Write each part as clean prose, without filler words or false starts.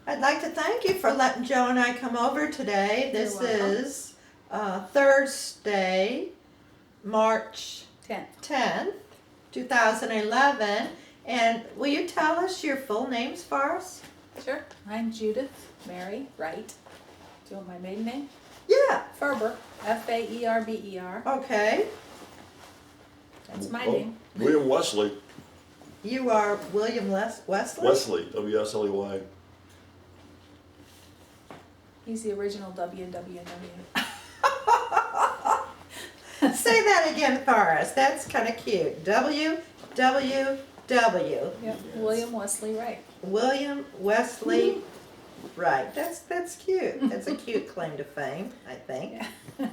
I'd like to thank you for letting Joe and I come over today. This You're welcome. is Thursday, March 10th. 2011. And will you tell us your full names for us? Sure. I'm Judith Mary Wright. Do you want my maiden name? Yeah. Ferber. Faerber. Okay. That's my Oh, name. William Wesley. You are William Wesley? Wesley, W-S-L-E-Y. He's the original WWW. Say that again for us. That's kind of cute. WWW. Yep. William Wesley Wright. William Wesley Wright. That's cute. That's a cute claim to fame, I think. Yeah.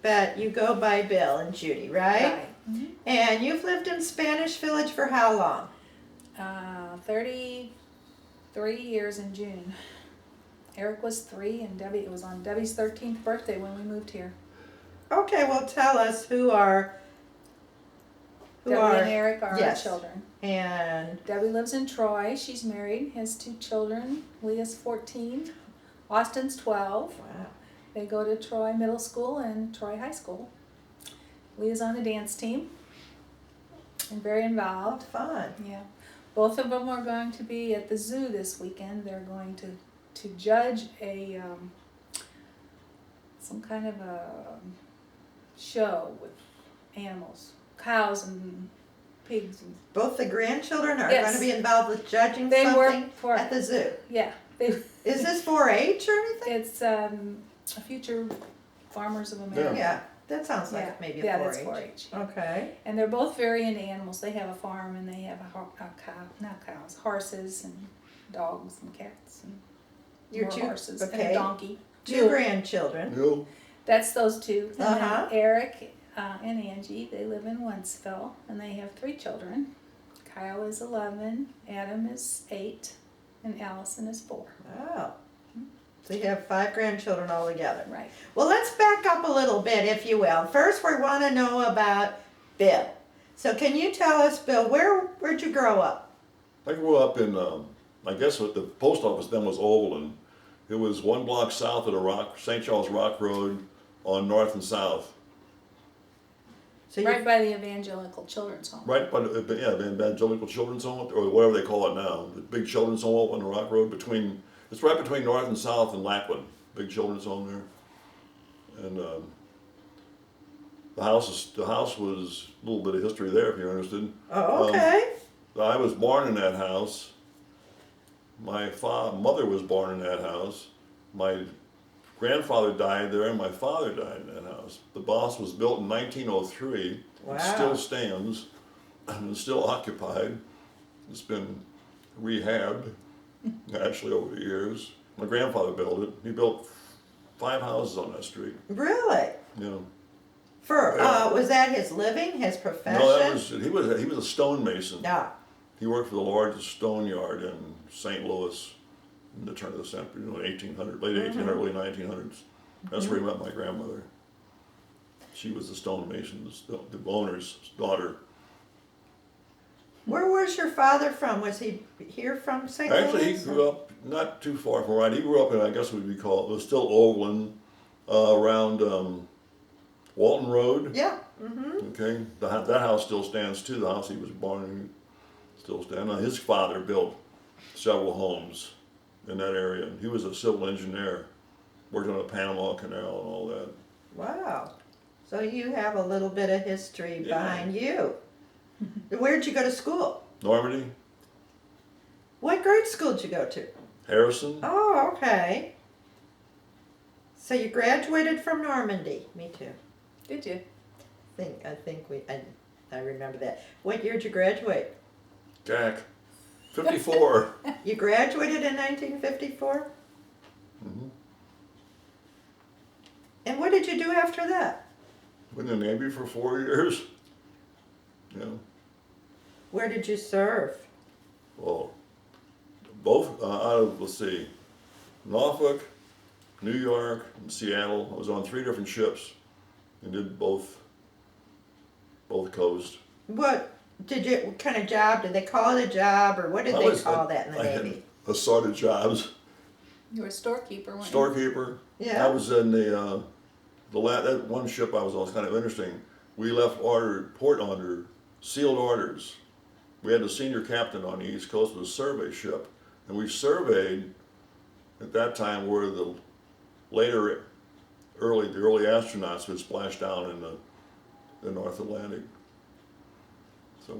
But you go by Bill and Judy, right? Mhm. And you've lived in Spanish Village for how long? 33 years in June. Eric was 3 and Debbie, it was on Debbie's 13th birthday when we moved here. Okay, well tell us who are Debbie and Eric are yes. our children. and Debbie lives in Troy. She's married, has 2 children. Leah's 14. Austin's 12. wow. They go to Troy Middle School and Troy High School. Leah's on the dance team and very involved. Fun. Yeah. Both of them are going to be at the zoo this weekend. They're going to judge a some kind of a show with animals, cows and pigs. And Both the grandchildren are Yes. going to be involved with judging they something work for at the zoo. yeah. They, Is this 4-H or anything? it's a future farmers of America. Yeah, that sounds like Yeah. maybe a Yeah, 4-H. that's 4-H. Okay. And they're both very into animals. They have a farm and they have not cows, horses and dogs and cats and Your more 2 horses and okay. a donkey. 2 grandchildren. You? That's those 2. And Uh-huh. then Eric and Angie, they live in Wentzville and they have 3 children. Kyle is 11, Adam is 8, and Allison is 4. Wow. So you have 5 grandchildren all together. Right. Well, let's back up a little bit, if you will. First, we want to know about Bill. So can you tell us, Bill, where'd you grow up? I grew up in, I guess what the post office then was Overland. It was 1 block south of the St. Charles Rock Road on North and South. So Right by the Evangelical Children's Home. Right by the, the Evangelical Children's Home, or whatever they call it now. The big children's home on the Rock Road it's right between North and South and Lackland. Big children's home there. And the house was a little bit of history there if you're interested. Oh, okay. I was born in that house. My mother was born in that house. My grandfather died there, and my father died in that house. The house was built in 1903. Wow. It still stands and is still occupied. It's been rehabbed, actually, over the years. My grandfather built it. He built 5 houses on that street. Really? You know. Was that his living, his profession? No, he was a stonemason. No. He worked for the largest stone yard in St. Louis in the turn of the century, 1800, late 1800, early 1900s. That's where he met my grandmother. She was the stonemason's, the owner's daughter. Where was your father from? Was he here from St. Louis? Actually, he grew up not too far from right. He grew up in, I guess what we'd call it was still Overland, around Walton Road. Yeah. Mm-hmm. Okay, that house still stands too. The house he was born in still stands. Now, his father built several homes in that area. He was a civil engineer, worked on the Panama Canal and all that. Wow. So you have a little bit of history Yeah. behind you. Where'd you go to school? Normandy, What grade school did you go to? Harrison. Oh, okay. So you graduated from Normandy. Me too. Did you? I remember that. What year did you graduate? Jack, 54. You graduated in 1954? Mhm. And what did you do after that? Been in the Navy for 4 years. Yeah. Where did you serve? Well, both out of, let's see, Norfolk, New York, and Seattle. I was on 3 different ships and did both coasts. What kind of job did they call it a job, or what did they call that in the Navy? assorted jobs. You were a storekeeper, weren't you? Storekeeper. Yeah. I was in that one ship I was on was kind of interesting. We left port under sealed orders. We had the senior captain on the East Coast with a survey ship, and we surveyed at that time where the early astronauts would splash down in the North Atlantic. So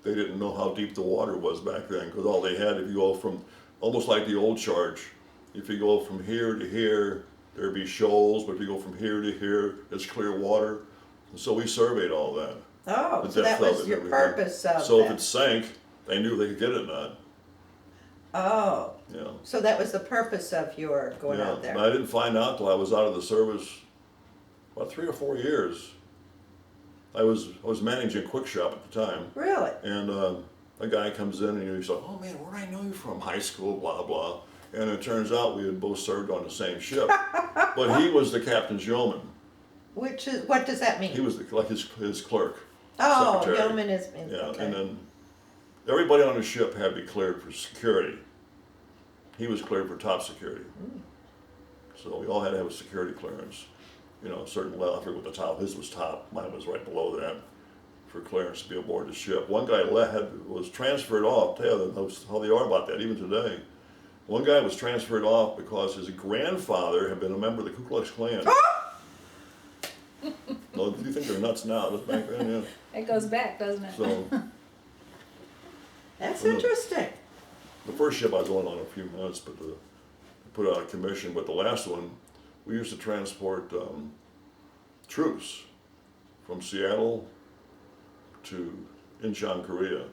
they didn't know how deep the water was back then, because all they had, if you go from, almost like the old charge, if you go from here to here, there'd be shoals, but if you go from here to here, it's clear water. And so we surveyed all that. Oh, The so that depth of was it and your everything. purpose of So if that. it sank, they knew they could get it or not. Oh, Yeah. so that was the purpose of your going out But there. I didn't find out till I was out of the service about 3 or 4 years. I was managing a quick shop at the time, Really? and a guy comes in and he's like, "Oh man, where do I know you from? High school, blah blah." And it turns out we had both served on the same ship, but he was the captain's yeoman. What does that mean? He was like his clerk. Oh, secretary. yeoman is, Yeah, okay. and then everybody on the ship had to be cleared for security. He was cleared for top security. So we all had to have a security clearance. You know, a certain level, I forget what the top, his was top, mine was right below that, for clearance to be aboard the ship. One guy was transferred off, tell you how they are about that, even today. One guy was transferred off because his grandfather had been a member of the Ku Klux Klan. Well, you think they're nuts now, but back then, yeah. It goes back, doesn't it? So, That's Well, interesting. the first ship I was only on a few months, but put out of commission. But the last one, we used to transport troops from Seattle to Incheon, Korea.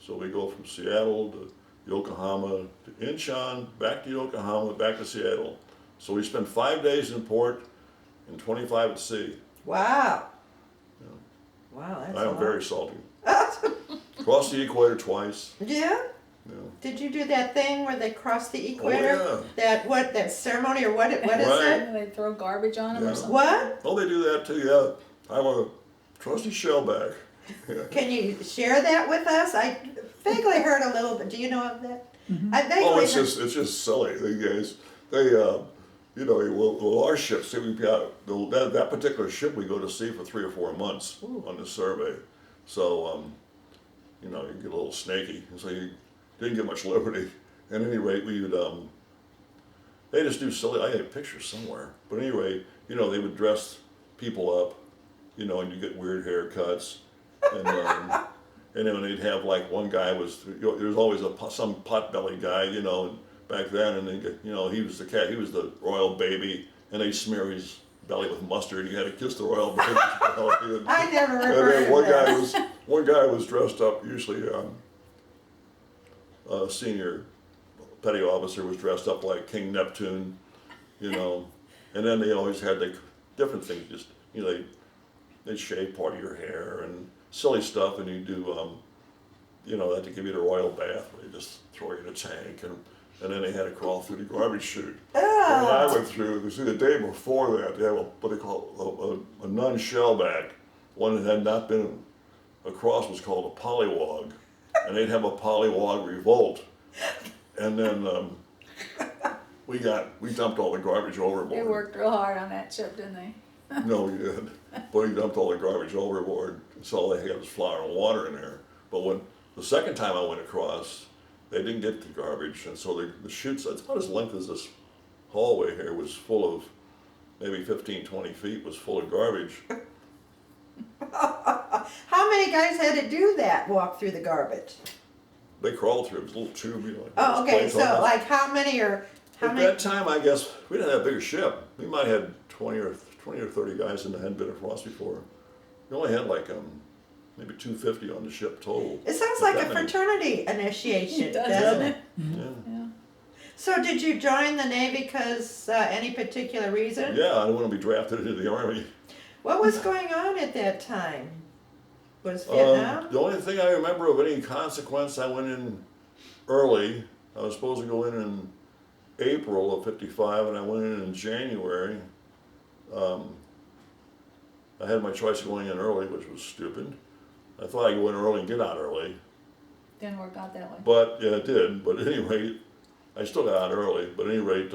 So we go from Seattle to Yokohama to Incheon, back to Yokohama, back to Seattle. So we spent 5 days in port and 25 at sea. Wow. Yeah. Wow, that's I a am lot. very salty. Crossed the equator twice. Yeah? Yeah. Did you do that thing where they cross the equator? Oh, yeah. That ceremony, or what is Right. it? They throw garbage on them Yeah. or something. What? Oh, they do that too, yeah. I'm a trusty shellback. Yeah. Can you share that with us? I vaguely heard a little bit. Do you know of that? I vaguely Oh, it's heard. just silly. They you know, well, our ship, see, we got that particular ship we go to sea for 3 or 4 months on the survey. So, you know, you get a little snaky, and so you didn't get much liberty. At any rate, we would they just do silly. I had pictures somewhere, but anyway, you know, they would dress people up, you know, and you get weird haircuts, and and then they'd have like one guy was, you know, there was always some pot-bellied guy, you know, and back then, and then, you know, he was the royal baby, and they smear his belly with mustard. You had to kiss the royal baby's belly. And, I never and heard then of that. one guy was dressed up, usually a senior petty officer was dressed up like King Neptune, you know, and then they always had like different things, just, you know, they'd shave part of your hair and silly stuff, and you do, you know, that to give you the royal bath, where they just throw you in a tank, and then they had to crawl through the garbage chute. And when I went through, you see, the day before that, they have what they call a non-shellback. One that had not been across was called a pollywog, and they'd have a pollywog revolt. And then we dumped all the garbage overboard. They worked real hard on that ship, didn't they? No, we did. But we dumped all the garbage overboard, so all they had was flour and water in there. But when the second time I went across, they didn't get the garbage, and so the chutes, it's about as length as this hallway here, was full of maybe 15, 20 feet, was full of garbage. How many guys had to do that, walk through the garbage? They crawled through, it was a little tube, you know. Oh, those okay, so plates on it. like how many At that time, I guess, we didn't have a bigger ship. We might have had 20 or 30 guys that hadn't been across before. We only had like maybe 250 on the ship total. It sounds Not like a that many. fraternity initiation, It does, doesn't it? Yeah. Yeah. So did you join the Navy because any particular reason? Yeah, I didn't want to be drafted into the Army. What was going on at that time? Was Vietnam? The only thing I remember of any consequence, I went in early. I was supposed to go in April of '55, and I went in January. I had my choice of going in early, which was stupid. I thought I'd go in early and get out early, Didn't work out that way. but yeah, it did. But anyway, I still got out early, but at any rate, It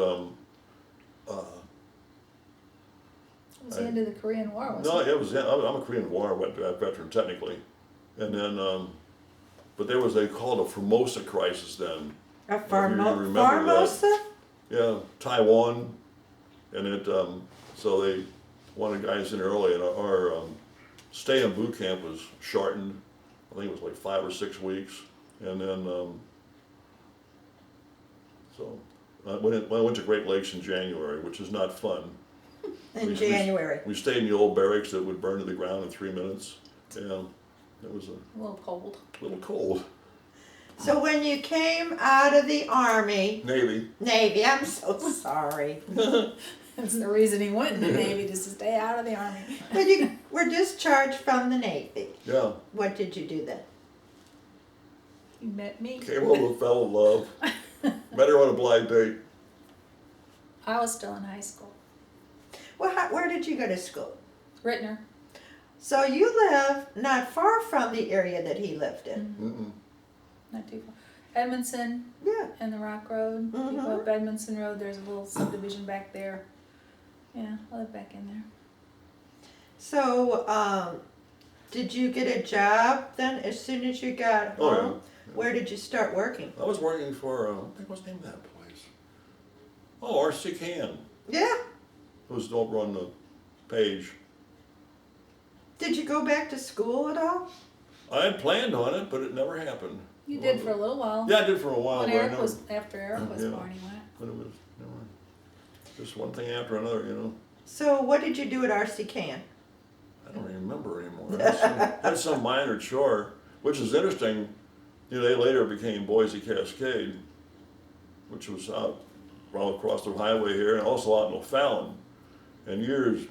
was the end of the Korean War, wasn't no, it? it was, I'm a Korean War veteran technically. And then, but there was, they called a Formosa crisis then. A If you remember that. Formosa? Yeah, Taiwan. And it, so they wanted guys in early, and our stay in boot camp was shortened. I think it was like 5 or 6 weeks. And then, so I went to Great Lakes in January, which is not fun. In January. We stayed in the old barracks that would burn to the ground in 3 minutes. Yeah, it was A little cold. a little cold. So when you came out of the Army, Navy. I'm so sorry. That's the reason he went in the Navy, just to stay out of the Army. But you were discharged from the Navy. Yeah, What did you do then? You met me. came home and fell in love. Met her on a blind date. I was still in high school. Well, where did you go to school? Rittner. So you live not far from the area that he lived in. Mm-mm. Not too far. Edmondson Yeah. and the Rock Road. You go up Edmondson Road, there's a little subdivision back there. Yeah, I live back in there. So, did you get a job then as soon as you got Oh, yeah. home? Where did you start working? I was working for, I think what's the name of that place? Oh, RC Can. Yeah. It was over on the page. Did you go back to school at all? I had planned on it, but it never happened. You did for a little while. Yeah, I did for a while, When but I Eric never. was, after Eric was Yeah. born, he went. But it was never. Just one thing after another, you know. So what did you do at RC Can? I don't even remember anymore. Had some minor chore, which is interesting. You know, they later became Boise Cascade, which was out all across the highway here, and also out in O'Fallon. And years,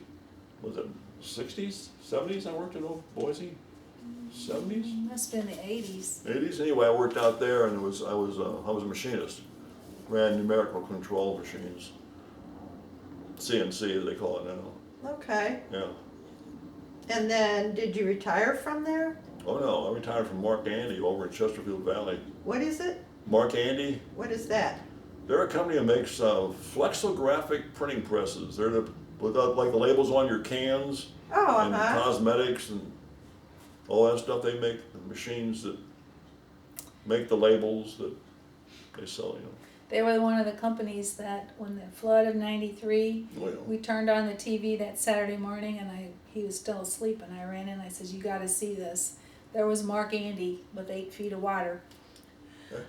was it 60s, 70s? I worked in Boise, 70s, Must have been the 80s. 80s. Anyway, I worked out there, and I was a machinist, ran numerical control machines, CNC as they call it now. Okay. Yeah. And then did you retire from there? Oh no, I retired from Mark Andy over in Chesterfield Valley. What is it? Mark Andy, What is that? they're a company that makes flexographic printing presses. They're with like the labels on your cans Oh, and cosmetics and all that stuff. They make the machines that make the labels that they sell. You know. They were one of the companies that, when the flood of '93, Oh, yeah. we turned on the TV that Saturday morning, and he was still asleep, and I ran in and I said, "You got to see this." There was Mark Andy with 8 feet of water.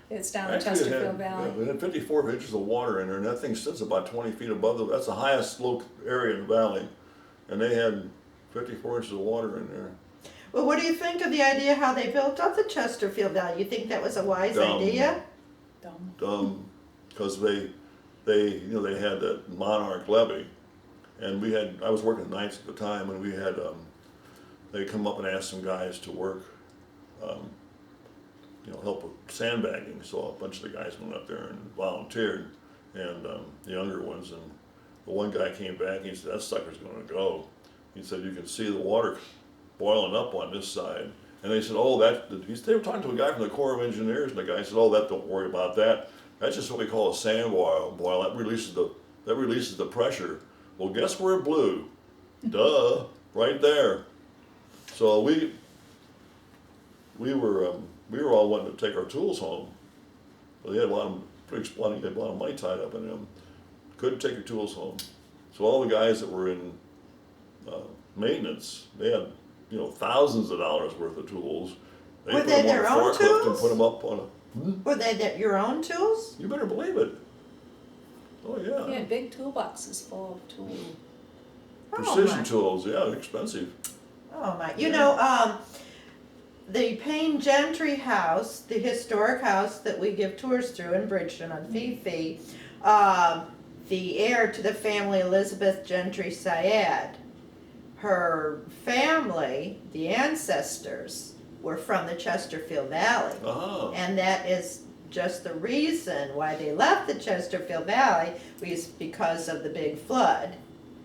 It's down in Actually, Chesterfield Valley. it had 54 inches of water in there, and that thing sits about 20 feet above that's the highest slope area in the valley. And they had 54 inches of water in there. Well, what do you think of the idea how they built up the Chesterfield Valley? You think that was a wise Dumb. idea? Dumb. Because they had that Monarch levee, and I was working nights at the time, and we had, they come up and ask some guys to work, help with sandbagging. So a bunch of the guys went up there and volunteered, and the younger ones, and the one guy came back and he said, "That sucker's gonna go." He said, "You can see the water boiling up on this side." And they said, "Oh, they were talking to a guy from the Corps of Engineers, and the guy said, "Oh, don't worry about that. That's just what we call a sand boil. That releases the pressure." Well, guess where it blew? Duh, right there. So we were all wanting to take our tools home. Well, they had a lot of money tied up in them. Couldn't take your tools home. So all the guys that were in maintenance, they had thousands of dollars worth of tools. Were put they them their on a own forklift and tools? put them up on a. Were they your own tools? You better believe it. Oh He yeah. had big toolboxes full of tools. Precision Oh, my. tools, yeah, expensive. Oh my! The Payne Gentry House, the historic house that we give tours through in Bridgeton on Fifi, the heir to the family, Elizabeth Gentry Syed, her family, the ancestors, were from the Chesterfield Valley. Uh-huh. And that is just the reason why they left the Chesterfield Valley was because of the big flood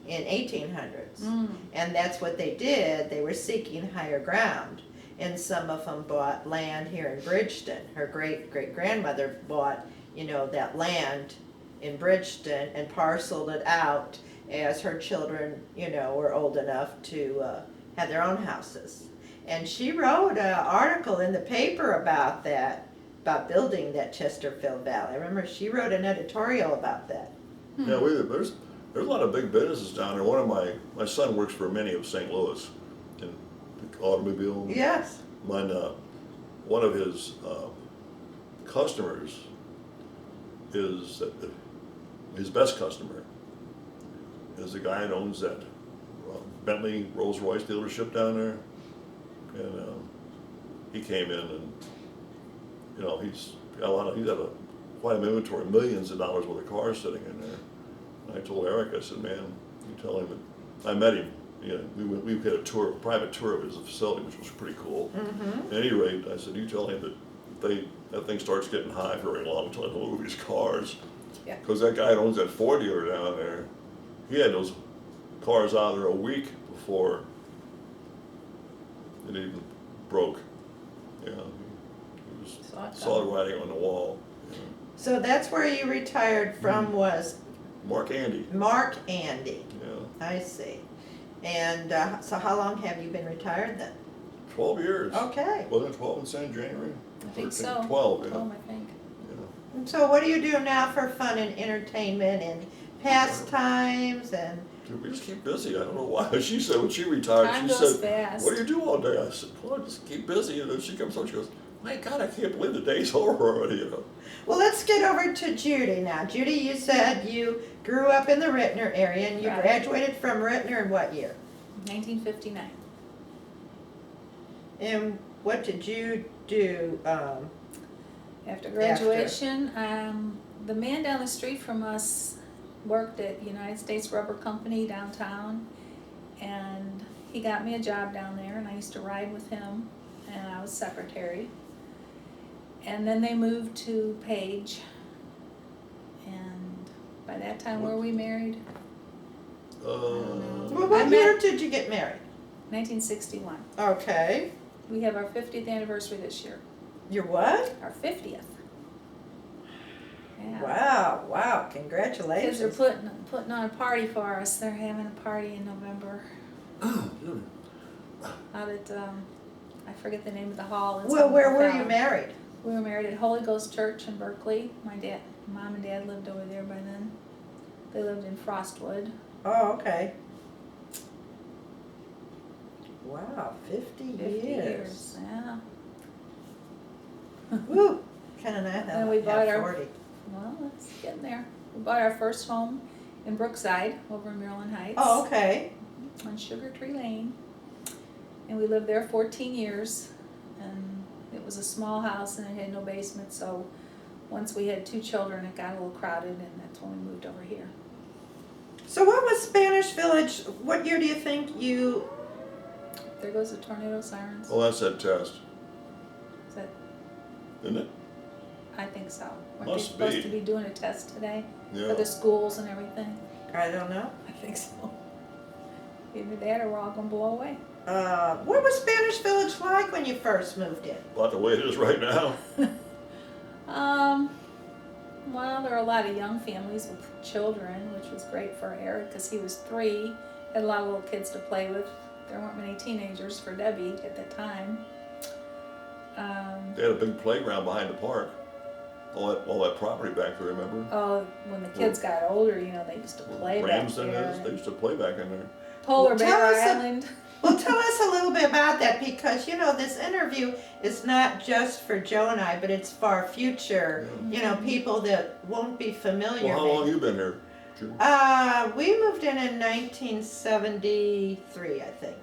in 1800s. And that's what they did. They were seeking higher ground. And some of them bought land here in Bridgeton. Her great-great-grandmother bought that land in Bridgeton and parceled it out as her children, were old enough to have their own houses. And she wrote an article in the paper about that, about building that Chesterfield Valley. I remember she wrote an editorial about that. Yeah, there's a lot of big businesses down there. One of my son works for Mini of St. Louis in the automobile. Yes. One of his customers is his best customer is the guy that owns that Bentley Rolls Royce dealership down there, and he came in and he's got quite an inventory, millions of dollars worth of cars sitting in there. And I told Eric, I said, man, you tell him that I met him. We had a private tour of his facility, which was pretty cool. Mm-hmm. At any rate, I said, you tell him that that thing starts getting high very long, tell him to move his cars. Yeah. Because that guy that owns that Ford dealer down there, he had those cars out there a week before it even broke. Yeah, he saw the writing on the wall. So that's where you retired from, was Mark Andy. Mark Andy. Yeah, I see. And so how long have you been retired then? 12 years. Okay. Wasn't it 12 in San January? I think 13, so. 12, yeah. 12, I think. Yeah. And so what do you do now for fun and entertainment and pastimes and? Dude, we just keep busy. I don't know why. She said when she retired, Time she goes said, fast. "What do you do all day?" I said, "Well, I just keep busy." And then she comes home, she goes, "My God, I can't believe the day's over already." Well, let's get over to Judy now. Judy, you said you grew up in the Rittner area and you Right. graduated from Rittner in what year? 1959. And what did you do? After graduation, the man down the street from us worked at United States Rubber Company downtown, and he got me a job down there, and I used to ride with him, and I was secretary. And then they moved to Page, and by that time, were we married? Well, what I year met- did you get married? 1961. Okay. We have our 50th anniversary this year. Your what? Our 50th. Yeah. Wow, Kids are congratulations. putting on a party for us. They're having a party in November out at I forget the name of the hall. in Well, some where were hotel. you married? We were married at Holy Ghost Church in Berkeley. Mom and dad lived over there by then. They lived in Frostwood. Oh, okay. Wow, 50 50 years. years. Yeah. Woo, kinda nice. And we bought our- 40. Well, it's getting there. We bought our first home in Brookside over in Maryland Heights. Oh, okay. On Sugar Tree Lane. And we lived there 14 years. And it was a small house and it had no basement, so once we had 2 children, it got a little crowded, and that's when we moved over here. So what was Spanish Village, what year do you think you, There goes the tornado sirens. Oh, that's that test, Is that, isn't it? I think so. Weren't Must they supposed be. to be doing a test today for Yeah. the schools and everything? I don't know. I think so. Either that or we're all gonna blow away. What was Spanish Village like when you first moved in? About the way it is right now. Well, there are a lot of young families with children, which was great for Eric because he was 3, had a lot of little kids to play with. There weren't many teenagers for Debbie at the time. They had a big playground behind the park. All that property back there, remember? Oh, when the kids got older, they used to play back Ramsden there. is, they used to play back in there. Polar Well, tell Bear us Island. Well, tell us a little bit about that because, this interview is not just for Joe and I, but it's for our future, people that won't be familiar. Well, how long you been here, Judy? We moved in 1973, I think.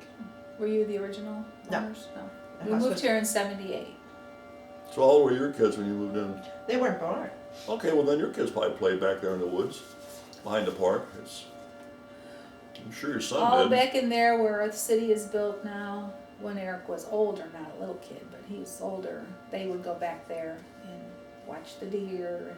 Were you the original No. owners? No. The We house moved was- here in 78. So how old were your kids when you moved in? They weren't born. Okay, well then your kids probably played back there in the woods, behind the park. I'm sure your son All did. back in there where the city is built now, when Eric was older, not a little kid, but he was older, they would go back there and watch the deer and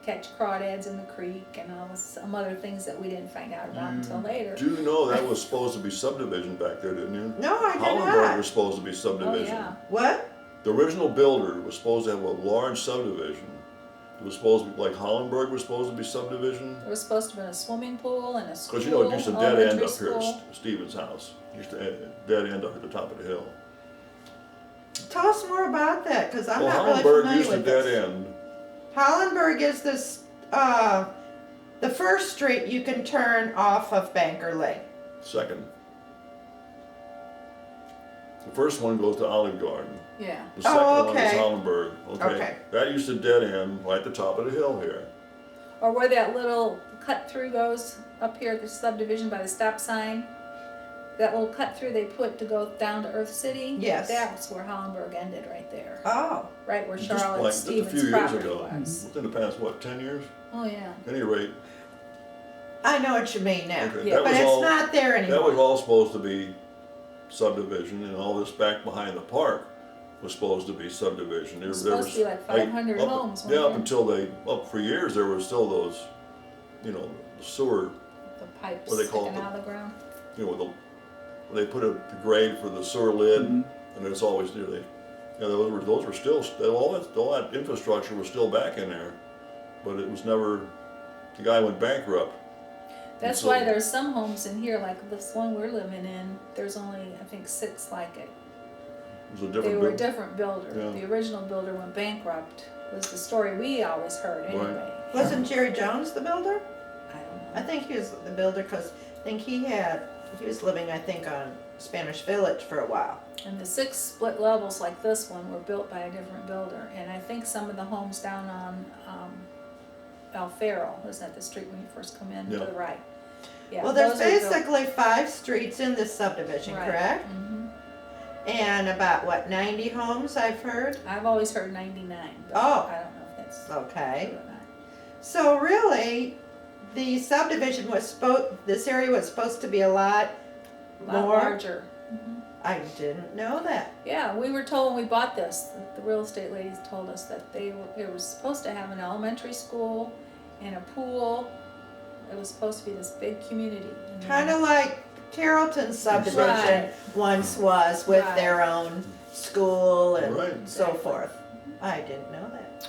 catch crawdads in the creek and some other things that we didn't find out about until later. Do you know that was supposed to be subdivision back there, didn't you? No, I did Hollenberg not. was supposed to be Oh, subdivision. yeah. What? The original builder was supposed to have a large subdivision. It was supposed to be, like Hollenberg was supposed to be subdivision. There was supposed to be a swimming pool and a school, Because you know, it used to dead end elementary up here school. at Stevens' house. It used to dead end up at the top of the hill. Tell us more about that, because I'm Well, not really Hollenberg familiar used to with dead this. end. Hollenberg is this, the first street you can turn off of Banker Lane. Second. The first one goes to Olive Garden. Yeah. The second Oh, one is okay. Hollenberg. Okay. That used to dead end right at the top of the hill here. Or where that little cut through goes up here at the subdivision by the stop sign. That little cut through they put to go down to Earth City. Yes. That's where Hollenberg ended, right there. Oh, Right where Just Charlotte like just a few Stevens' years property ago. was. Within the past, what, 10 years? Oh, yeah. At any rate, I know what you mean now. okay, Yeah. that But was it's all. not there That was anymore. all supposed to be subdivision, and all this back behind the park was supposed to be subdivision. It was supposed to be like 500 up- homes, Yeah, up wasn't it? until up for years, there were still those, sewer, The pipes What they call sticking it, out of the ground. they put the grade for the sewer lid, Mhm. and it's always, those were still, all that infrastructure was still back in there, but it was never, the guy went bankrupt. That's so- why there's some homes in here, like this one we're living in, there's only, I think, 6 like it. It was a They different were a building. different builder. Yeah. The original builder went bankrupt, was the story we always heard anyway. Wasn't Jerry Jones the builder? I don't know. I think he was the builder because I think he was living, I think, on Spanish Village for a while. And the 6 split levels like this one were built by a different builder. And I think some of the homes down on Alfaro, is that the street when you first come in to Yeah. the right? Yeah, Well, there's those are built- basically 5 streets in this subdivision, Right. correct? Mhm. And about, 90 homes I've heard? I've always heard 99, but Oh. I don't know if that's Okay. true or not. So really, the subdivision this area was supposed to be a lot A lot more? larger. Mhm. I didn't know that. Yeah, we were told when we bought this, the real estate ladies told us that it was supposed to have an elementary school and a pool. It was supposed to be this big community. And then- Kind of like Carrollton subdivision Right. once was with Right. their own school and Right. so Exactly. forth. I didn't know that.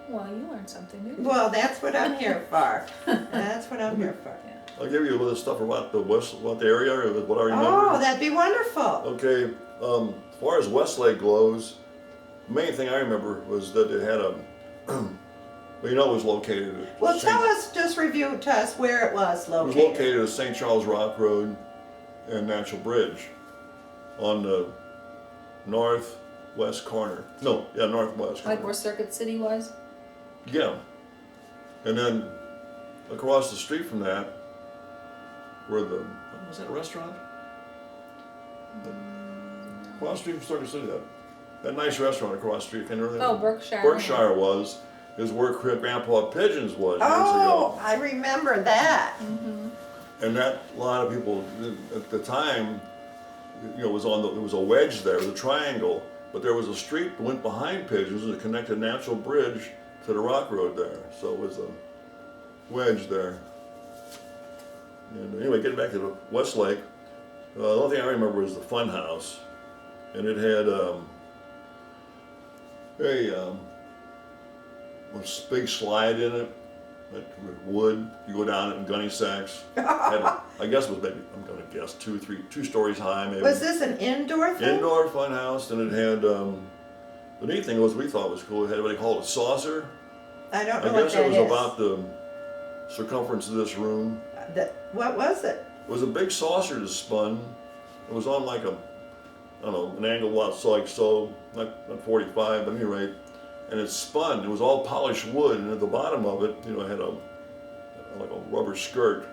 Well, you learned something new. Well, that's what I'm here for. That's what I'm here for. I'll give you a little stuff about about the area, or what I remember. Oh, that'd be wonderful. Okay, as far as Westlake goes, the main thing I remember was that it had well, it was located at Well, just review to us where it was It was located. located at St. Charles Rock Road and Natural Bridge on the northwest corner. No, yeah, northwest corner. Like where Circuit City was? Yeah. And then across the street from that, where was that a restaurant? Across the street from Circuit City, that nice restaurant across the street. Can you remember that? Oh, Berkshire. Berkshire is where Grandpa Pigeons was years Oh, ago. I remember that. Mm-hmm. And that, a lot of people, at the time, it was a wedge there, it was a triangle, but there was a street that went behind Pigeons and it connected Natural Bridge to the Rock Road there. So it was a wedge there. And anyway, getting back to the Westlake, the only thing I remember was the fun house. And it had a big slide in it, like wood. You go down it in gunny sacks. I guess it was maybe, I'm gonna guess, 2 stories high maybe. Was this an indoor thing? Indoor fun house, and it had, the neat thing was, we thought was cool, it had what they called a saucer. I don't I know what guess that it was is. about the circumference of this room. What was it? It was a big saucer that spun. It was on like an angle like so, not 45, but at any rate. And it spun. It was all polished wood, and at the bottom of it, it had like a rubber skirt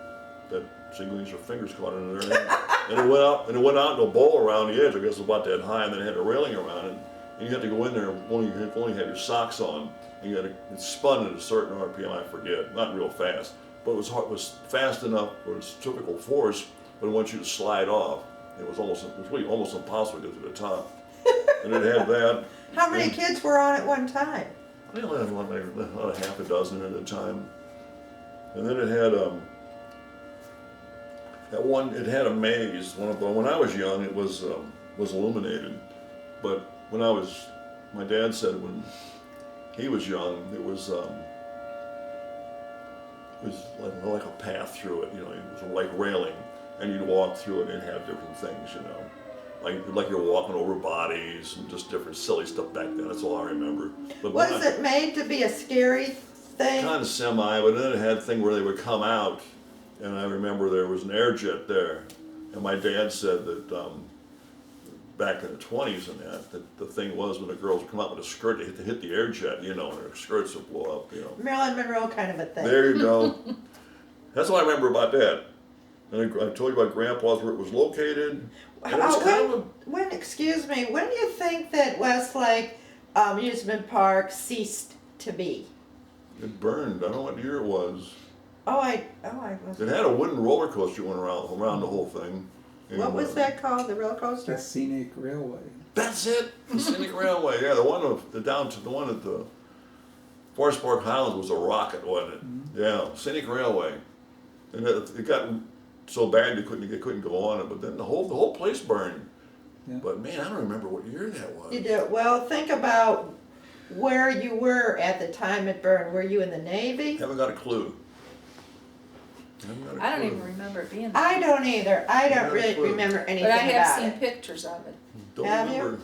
that, so you can use your fingers caught in there. And it went out in a bowl around the edge. I guess it was about that high, and then it had a railing around it. And you had to go in there only had your socks on. And it spun at a certain RPM, I forget, not real fast, but it was fast enough for its typical force, but it wants you to slide off. It was really almost impossible to get to the top. And it had that. How many kids were on at one time? I only had about a half a dozen at a time. And then it had it had a maze. When I was young, it was illuminated, but my dad said when he was young, it was it was like a path through it, you know, it was like railing, and you'd walk through it and have different things, you know. Like you're walking over bodies and just different silly stuff back then. That's all I remember. But Was it made to be a scary thing? kind of semi, but then it had a thing where they would come out, and I remember there was an air jet there, and my dad said that back in the 20s and that the thing was when the girls would come out with a skirt, they hit the air jet, you know, and their skirts would blow up, you know. Marilyn Monroe kind of a thing. There you go. That's what I remember about that. And I told you about Grandpa's where it was located. And it was kind of Excuse me, when do you think that Westlake Amusement Park ceased to be? it burned. I don't know what year it was. I was. It had a wooden roller coaster going around the whole thing. What was that called? The roller coaster? The Scenic Railway. That's it. The Scenic Railway. Yeah, the one at the Forest Park Highlands was a rocket, wasn't it? Mm-hmm. Yeah, Scenic Railway. And it got so bad you couldn't go on it. But then the whole place burned. Yeah. But man, I don't remember what year that was. You do. Well, think about where you were at the time it burned. Were you in the Navy? Haven't got a clue. I don't even remember it being there. I don't either. I don't Not a really clue. remember anything But I have about seen it. pictures of it. Don't Have you? remember.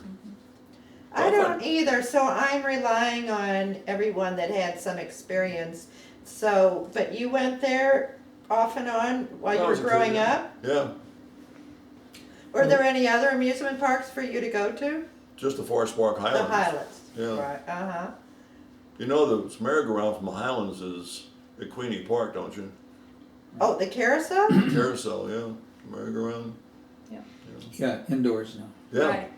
I don't either, so I'm relying on everyone that had some experience. So, but you went there off and on while you I were was a kid, growing yeah. up? Yeah, Were there any other amusement parks for you to go to? just the Forest Park Highlands. The Highlands. Yeah. Right, uh-huh. You know the merry-go-round from the Highlands is at Queenie Park, don't you? Oh, the carousel? Carousel, yeah. Merry-go-round. Yeah, indoors now. Yeah. Right.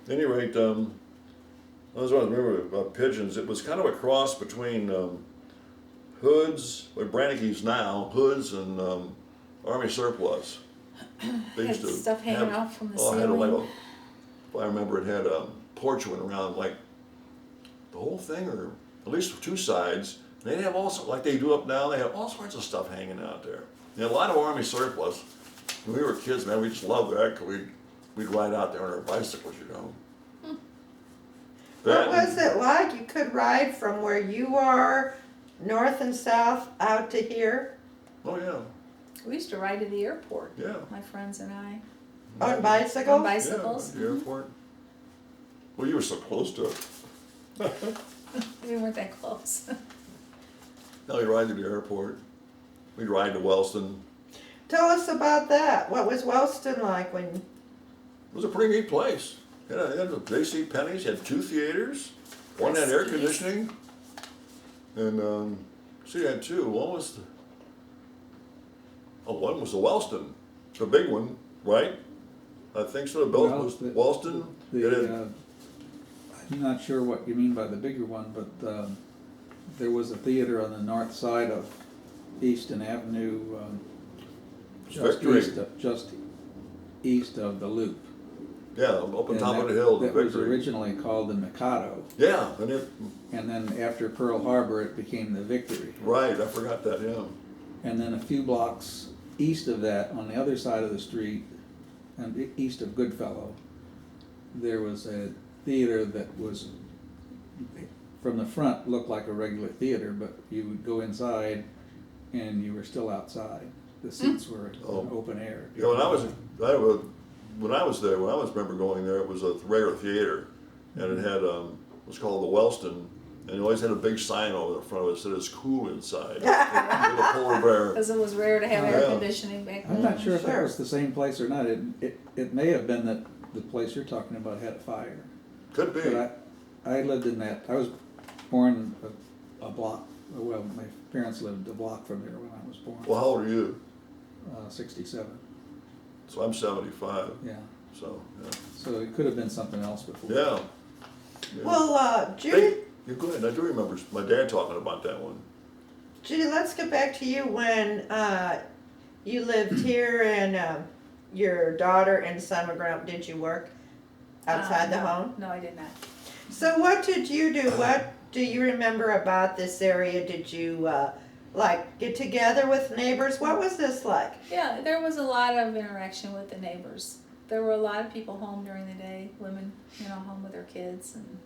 At any rate, I was trying to remember about pigeons. It was kind of a cross between Hoods, where Brannige's now, Hoods and Army Surplus. They Had used to stuff hanging have- out from the Oh, it had a, ceiling. if I remember, it had a porch went around like the whole thing, or at least two sides. They have also, like they do up now, they have all sorts of stuff hanging out there. And a lot of Army Surplus. When we were kids, man, we just loved that because we'd ride out there on our bicycles, you know. What was it like? You could ride from where you are, north and south, out to here Oh, yeah, We used to ride to the airport, yeah. my friends and I, on on bicycles? bicycles. Yeah, the airport. Well, you were so close to it. We weren't that close. No, you ride to the airport. We'd ride to Wellston. Tell us about that. What was Wellston like when, It was a pretty neat place. It had the J.C. Penney's, had 2 theaters. One had air conditioning. And, it had 2. One was one was the Wellston, the big one, right? I think so. Both Well, was the- Wellston. It had- I'm not sure what you mean by the bigger one, but there was a theater on the north side of Easton Avenue, Victory. just east of the Loop. Yeah, up on And top of that- the hill, the That was Victory. originally called the Mikado, Yeah, and then after Pearl Harbor, it became the Victory. right, I forgot that, yeah. And then a few blocks east of that, on the other side of the street, and east of Goodfellow, there was a theater that was, from the front, looked like a regular theater, but you would go inside and you were still outside. The seats were in Oh. open air. Yeah, when I was there, when I remember going there, it was a regular theater, and it had it was called the Wellston, and it always had a big sign over the front of it that said it's cool inside. With a polar bear. Because it was rare to have air Yeah. conditioning back then. I'm not sure if that Sure. was the same place or not. It may have been that the place you're talking about had a fire. Could be. But I lived in that, I was born a block, well, my parents lived a block from there when I was born, Well, how old are you? 67, So I'm 75. yeah. So So it could have been something else before. yeah. Yeah. well, Judy, Hey, you're good. I do remember my dad talking about that one. Judy, let's get back to you when you lived here and your daughter and son were growing up. Did you work outside the No. home? No, I did not. So what did you do? What do you remember about this area? Did you like get together with neighbors? What was this like? Yeah, there was a lot of interaction with the neighbors. There were a lot of people home during the day, women, home with their kids, and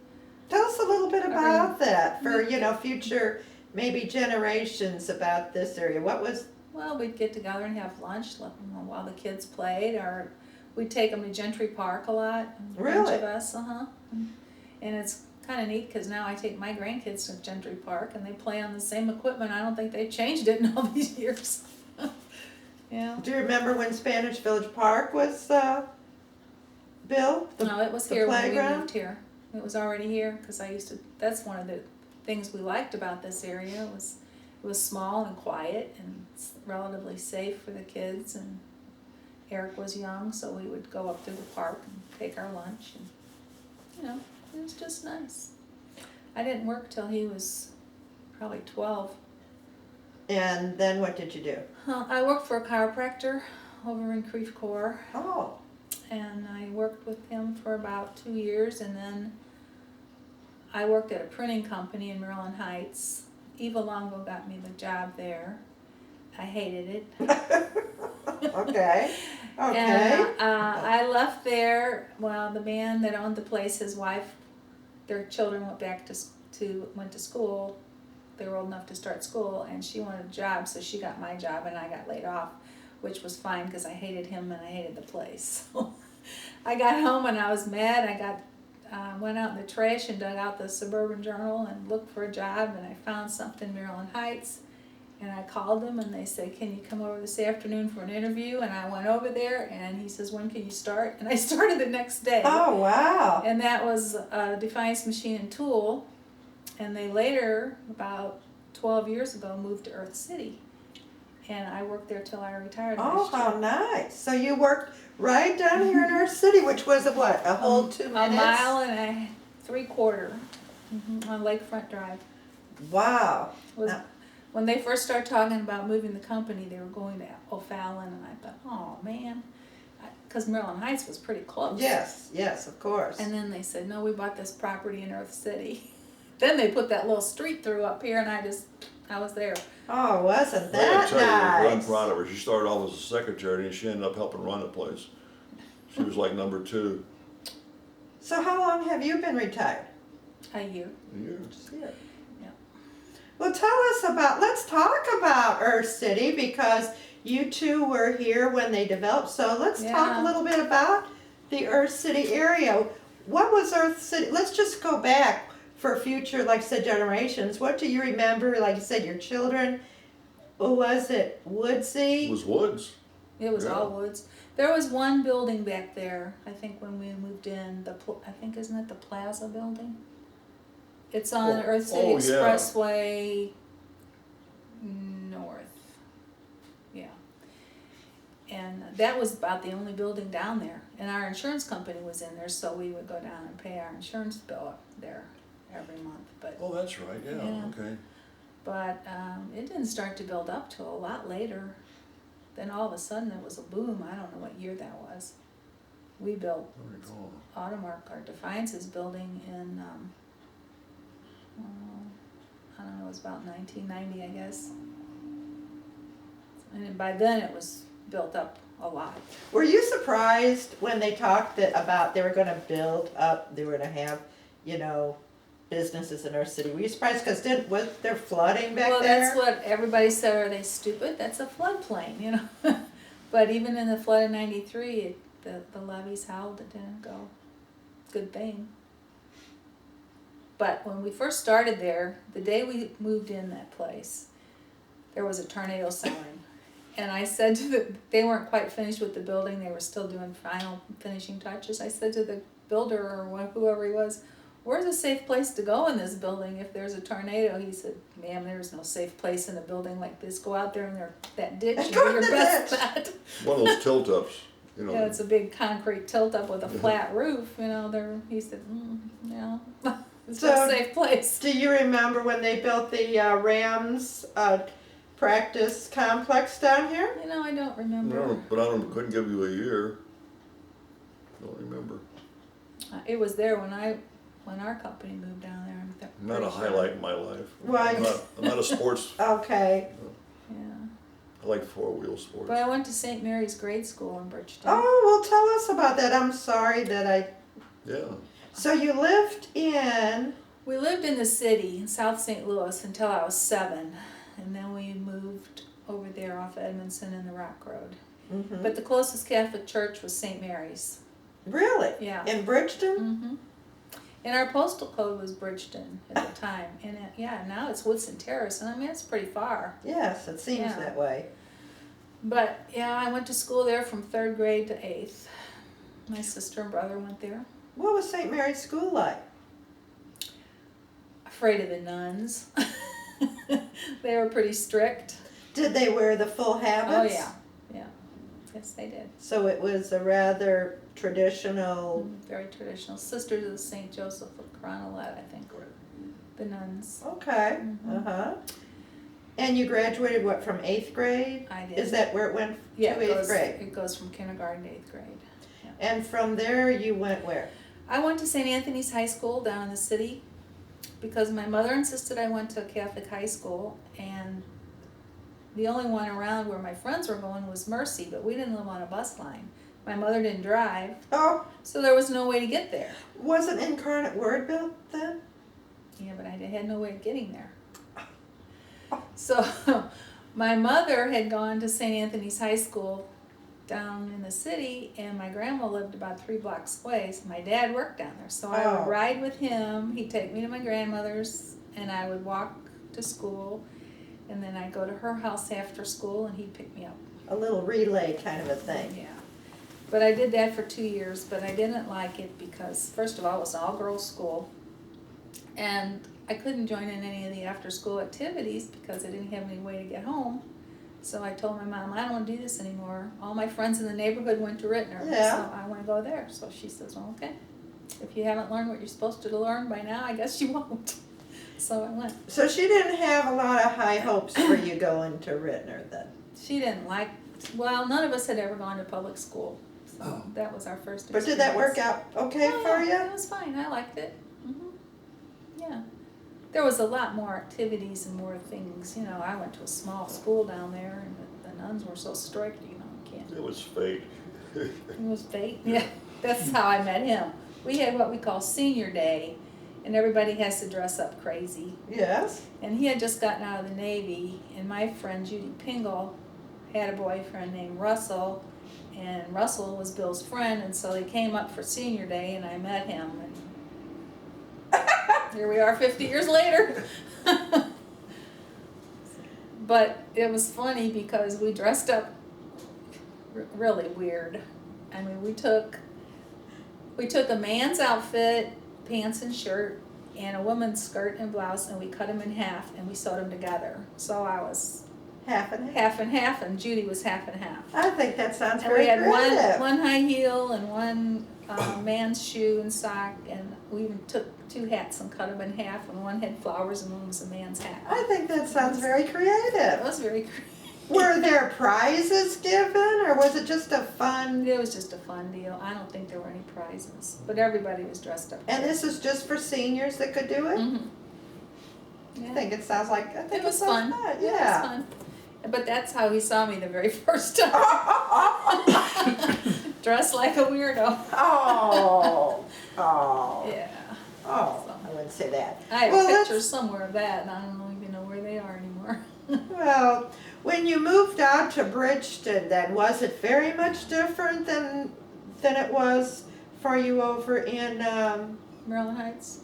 Tell us a little bit about that for future maybe generations about this area? What was, Well, we'd get together and have lunch while the kids played, or we'd take them to Gentry Park a lot. A bunch Really? of us, and it's kind of neat because now I take my grandkids to Gentry Park and they play on the same equipment. I don't think they've changed it in all these years. Yeah. do you remember when Spanish Village Park was built? No, it was the here when we playground? moved here. It was already here because that's one of the things we liked about this area. It was small and quiet and relatively safe for the kids, and Eric was young, so we would go up to the park and take our lunch, and it was just nice. I didn't work till he was probably 12. And then what did you do? I worked for a chiropractor over in Creve Coeur, Oh, and I worked with him for about 2 years, and then I worked at a printing company in Maryland Heights. Eva Longo got me the job there. I hated it. okay, okay. And I left there. Well, the man that owned the place, his wife, their children went back went to school. They were old enough to start school, and she wanted a job, so she got my job, and I got laid off, which was fine because I hated him and I hated the place. I got home and I was mad. I went out in the trash and dug out the Suburban Journal and looked for a job, and I found something in Maryland Heights, and I called them and they said, can you come over this afternoon for an interview? And I went over there and he says, when can you start? And I started the next day. Oh, wow. And that was a Defiance Machine and Tool, and they later, about 12 years ago, moved to Earth City, and I worked there till I retired Oh, last year. how nice. So you worked right down here in our city, which was a whole 2 minutes? A mile and 3/4 on Lakefront Drive. Wow. Was Now- when they first started talking about moving the company, they were going to O'Fallon, and I thought, oh man, because Maryland Heights was pretty close. Yes, of course. And then they said, no, we bought this property in Earth City. Then they put that little street through up here, and I was there. Oh, wasn't I gotta that tell you, I'm nice? proud of her. She started off as a secretary and she ended up helping run the place. She was like number 2 So how long have you been retired? A year. a year. Yeah. Well, let's talk about Earth City, because you two were here when they developed. So let's talk Yeah. a little bit about the Earth City area. What was Earth City? Let's just go back for future, like I said, generations. What do you remember? Like you said, your children. Was it woodsy? It was woods. It was Yeah. all woods. There was one building back there, I think when we moved in, I think, isn't it the Plaza building? It's on Earth City oh, yeah. Expressway North. Yeah. And that was about the only building down there. And our insurance company was in there, so we would go down and pay our insurance bill up there every month. But Oh, that's right. Yeah. Yeah. Okay. it didn't start to build up till a lot later. Then all of a sudden there was a boom. I don't know what year that was. We built I don't recall. Automark, or Defiance's building in, I don't know, it was about 1990, I guess. And by then it was built up a lot. Were you surprised when they talked about they were going to build up, they were going to have, businesses in our city? Were you surprised? Because was there flooding back Well, there? that's what everybody said, are they stupid? That's a floodplain, But even in the flood of 93, the levees held, it didn't go. Good thing. But when we first started there, the day we moved in that place, there was a tornado siren. And I said they weren't quite finished with the building, they were still doing final finishing touches. I said to the builder, or whoever he was, where's a safe place to go in this building if there's a tornado? He said, ma'am, there's no safe place in a building like this. Go out there in that ditch and do Go in your the best ditch. bet. One of those tilt-ups. It's a big concrete tilt-up with a flat roof, he said, no, it's So- not a safe place. Do you remember when they built the Rams practice complex down here? I don't remember. No, but couldn't give you a year. Don't remember. It was there when our company moved down there. Not a pretty sure. highlight in my life. Right. I'm not a sports. Okay. Yeah. I like 4-wheel sports. But I went to St. Mary's grade school in Bridgeton. Oh, well, tell us about that. I'm sorry that Yeah. So you lived in We lived in the city in South St. Louis until I was 7, and then we moved over there off Edmondson and the Rock Road. Mhm. But the closest Catholic church was St. Mary's. Really? Yeah. In Bridgeton? Mm-hmm. And our postal code was Bridgeton at the time. And now it's Woodson Terrace, and I mean, it's pretty far. Yes, it seems Yeah. that way. But yeah, I went to school there from 3rd grade to 8th. My sister and brother went there. What was St. Mary's School like? Afraid of the nuns. They were pretty strict. Did they wear the full habits? Oh yeah, yeah. Yes, they did. So it was a rather traditional. Very traditional. Sisters of St. Joseph of Coronalet, I think, were the nuns. Okay. Mhm. Uh-huh. And you graduated what, from 8th grade? I did. Is that where it went Yeah, to 8th grade? it goes from kindergarten to 8th grade. And from there you went where? I went to St. Anthony's High School down in the city because my mother insisted I went to a Catholic high school, and the only one around where my friends were going was Mercy, but we didn't live on a bus line. My mother didn't drive, Oh, so there was no way to get there. wasn't Incarnate Word built then? Yeah, but I had no way of getting there. So my mother had gone to St. Anthony's High School down in the city, and my grandma lived about 3 blocks away, so my dad worked down there. So I Oh. would ride with him, he'd take me to my grandmother's, and I would walk to school, and then I'd go to her house after school, and he'd pick me up. A little relay kind of a thing. Yeah. But I did that for 2 years, but I didn't like it because, first of all, it was an all-girls school, and I couldn't join in any of the after-school activities because I didn't have any way to get home. So I told my mom, I don't want to do this anymore. All my friends in the neighborhood went to Rittner, Yeah. so I want to go there. So she says, well, okay. If you haven't learned what you're supposed to learn by now, I guess you won't. So I went. So she didn't have a lot of high hopes for you going to Rittner then? She didn't like, well, none of us had ever gone to public school. So Oh. that was our first But experience. did that work out okay Oh, for yeah, you? it was fine. I liked it. Yeah. There was a lot more activities and more things. You know, I went to a small school down there, and the nuns were so strict. You know, you can't. It was fate. It was fate. Yeah, that's how I met him. We had what we call senior day, and everybody has to dress up crazy. Yes. And he had just gotten out of the Navy, and my friend Judy Pingle had a boyfriend named Russell, and Russell was Bill's friend, and so they came up for senior day, and I met him, and here we are 50 years later. But it was funny because we dressed up really weird. I mean, we took a man's outfit, pants and shirt, and a woman's skirt and blouse, and we cut them in half and we sewed them together. So I was Half and half. half and half, and Judy was half and half. I think that sounds And very we had creative. one high heel and one man's shoe and sock, and we even took 2 hats and cut them in half, and one had flowers and one was a man's hat. I think that sounds very It creative. was very Were there prizes given, or was it just a fun? It was just a fun deal. I don't think there were any prizes, but everybody was dressed up. And this is just for seniors that could do it? Mhm. I Yeah. think it sounds like, I think It was sounds fun. fun. Yeah, it was Yeah. fun. But that's how he saw me the very first time. Dressed like a weirdo. Oh, oh, Yeah. oh, I wouldn't say that. I have Well, let's- pictures somewhere of that, and I don't even know where they are anymore. Well, when you moved out to Bridgeton then, was it very much different than it was for you over in, Maryland Heights?